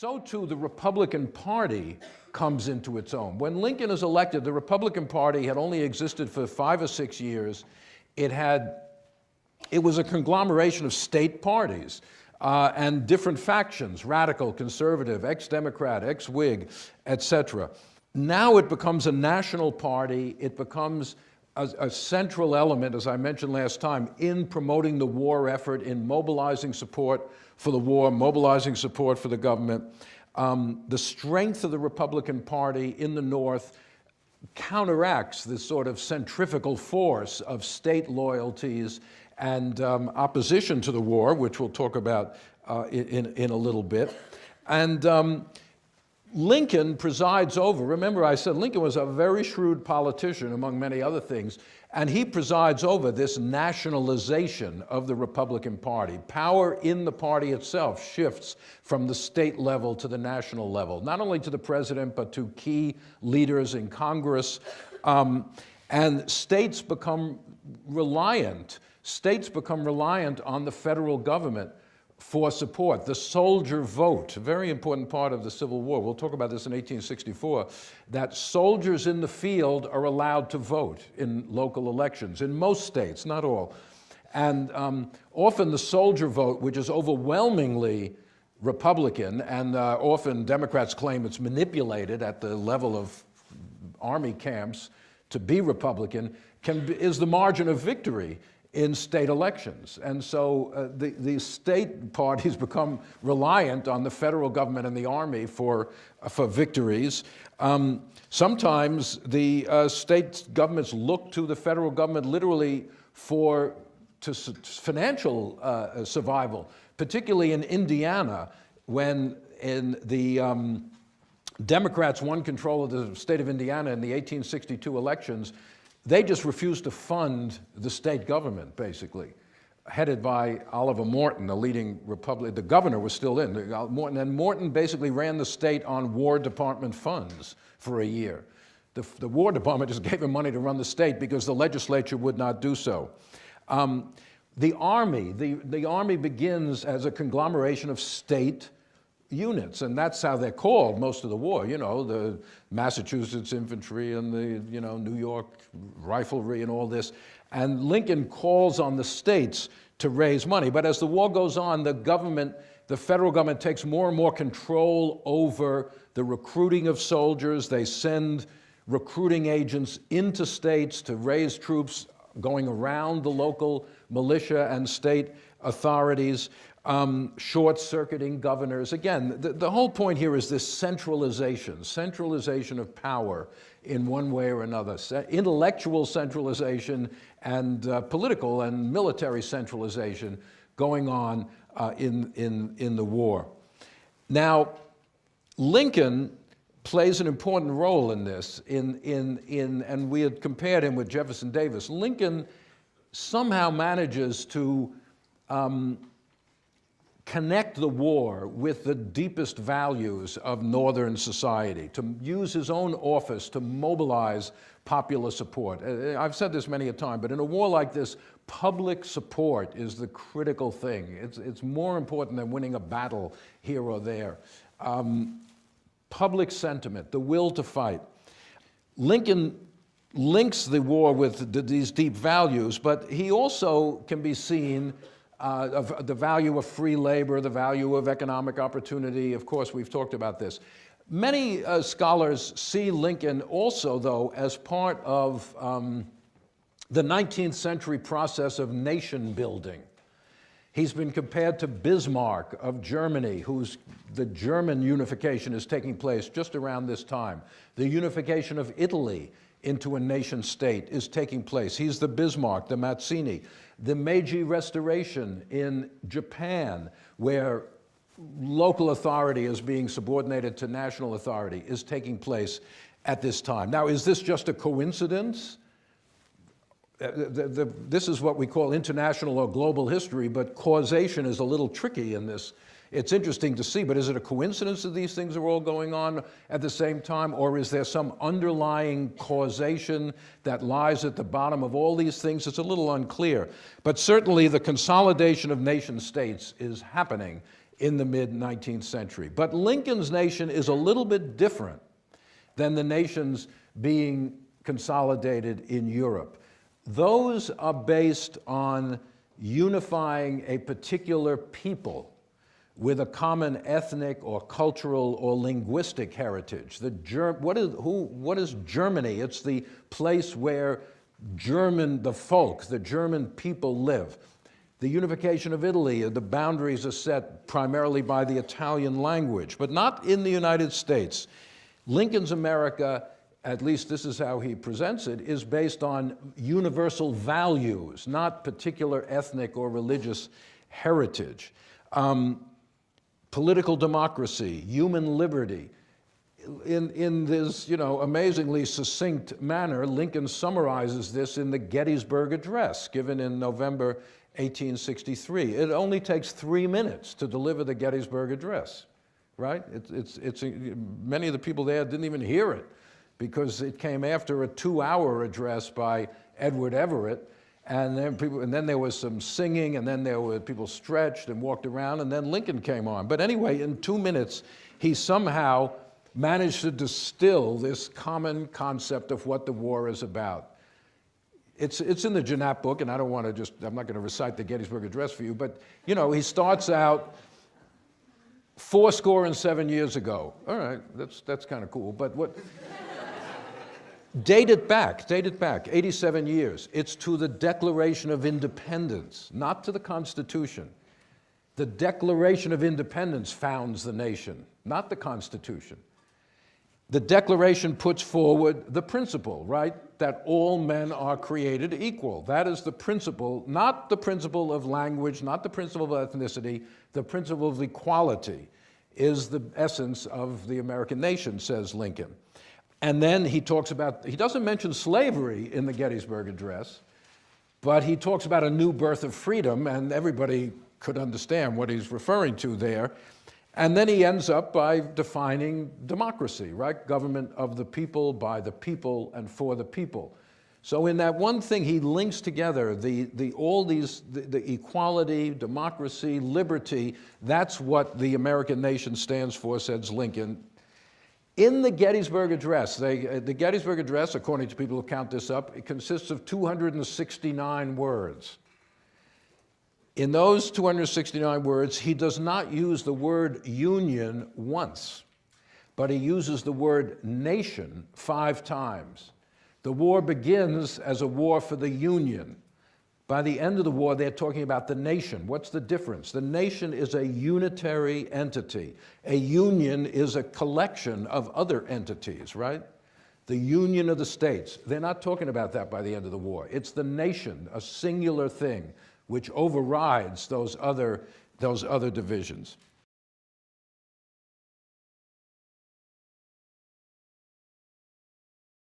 So too the Republican Party comes into its own. When Lincoln is elected, the Republican Party had only existed for 5 or 6 years. It was a conglomeration of state parties and different factions, radical, conservative, ex-Democrat, ex-Whig, etc. Now it becomes a national party. It becomes a central element, as I mentioned last time, in promoting the war effort, in mobilizing support for the war, mobilizing support for the government. The strength of the Republican Party in the North counteracts this sort of centrifugal force of state loyalties and opposition to the war, which we'll talk about in a little bit. And Lincoln presides over, remember I said Lincoln was a very shrewd politician among many other things, and he presides over this nationalization of the Republican Party. Power in the party itself shifts from the state level to the national level, not only to the president, but to key leaders in Congress. And states become reliant on the federal government for support. The soldier vote, a very important part of the Civil War. We'll talk about this in 1864, that soldiers in the field are allowed to vote in local elections, in most states, not all. And often the soldier vote, which is overwhelmingly Republican, and often Democrats claim it's manipulated at the level of army camps to be Republican, is the margin of victory in state elections. And so the state parties become reliant on the federal government and the army for victories. Sometimes the state governments look to the federal government literally for financial survival, particularly in Indiana, when the Democrats won control of the state of Indiana in the 1862 elections. They just refused to fund the state government, basically, headed by Oliver Morton, a leading Republican. The governor was still in, and Morton basically ran the state on War Department funds for a year. The War Department just gave him money to run the state because the legislature would not do so. The Army begins as a conglomeration of state units, and that's how they're called most of the war, the Massachusetts Infantry and the, New York Riflery and all this. And Lincoln calls on the states to raise money. But as the war goes on, the federal government takes more and more control over the recruiting of soldiers. They send recruiting agents into states to raise troops going around the local militia and state authorities. Short-circuiting governors. Again, the whole point here is this centralization of power in one way or another, intellectual centralization and political and military centralization going on in the war. Now, Lincoln plays an important role in this, and we had compared him with Jefferson Davis. Lincoln somehow manages to connect the war with the deepest values of Northern society, to use his own office to mobilize popular support. I've said this many a time, but in a war like this, public support is the critical thing. It's more important than winning a battle here or there. Public sentiment, the will to fight. Lincoln links the war with these deep values, but he also can be seen of the value of free labor, the value of economic opportunity. Of course, we've talked about this. Many scholars see Lincoln also, though, as part of the 19th century process of nation building. He's been compared to Bismarck of Germany, the German unification is taking place just around this time. The unification of Italy into a nation state is taking place. He's the Bismarck, the Mazzini. The Meiji Restoration in Japan, where local authority is being subordinated to national authority, is taking place at this time. Now, is this just a coincidence? This is what we call international or global history, but causation is a little tricky in this. It's interesting to see, but is it a coincidence that these things are all going on at the same time, or is there some underlying causation that lies at the bottom of all these things? It's a little unclear. But certainly the consolidation of nation states is happening in the mid-19th century. But Lincoln's nation is a little bit different than the nations being consolidated in Europe. Those are based on unifying a particular people with a common ethnic or cultural or linguistic heritage. What is Germany? It's the place where the German people live. The unification of Italy, the boundaries are set primarily by the Italian language, but not in the United States. Lincoln's America, at least this is how he presents it, is based on universal values, not particular ethnic or religious heritage. Political democracy, human liberty. In this, amazingly succinct manner, Lincoln summarizes this in the Gettysburg Address given in November 1863. It only takes 3 minutes to deliver the Gettysburg Address, right? Many of the people there didn't even hear it because it came after a 2-hour address by Edward Everett, and then there was some singing, and then there were people stretched and walked around, and then Lincoln came on. But anyway, in 2 minutes, he somehow managed to distill this common concept of what the war is about. It's in the Janap book, and I'm not going to recite the Gettysburg Address for you, but he starts out 77 years ago. All right, that's kind of cool, but what? Date it back, 87 years. It's to the Declaration of Independence, not to the Constitution. The Declaration of Independence founds the nation, not the Constitution. The Declaration puts forward the principle, right, that all men are created equal. That is the principle, not the principle of language, not the principle of ethnicity. The principle of equality is the essence of the American nation, says Lincoln. And then he doesn't mention slavery in the Gettysburg Address, but he talks about a new birth of freedom, and everybody could understand what he's referring to there. And then he ends up by defining democracy, right? Government of the people, by the people, and for the people. So in that one thing, he links together the equality, democracy, liberty. That's what the American nation stands for, says Lincoln. In the Gettysburg Address, the Gettysburg Address, according to people who count this up, it consists of 269 words. In those 269 words, he does not use the word union once, but he uses the word nation 5 times. The war begins as a war for the Union. By the end of the war, they're talking about the nation. What's the difference? The nation is a unitary entity. A union is a collection of other entities, right? The union of the states. They're not talking about that by the end of the war. It's the nation, a singular thing, which overrides those other divisions.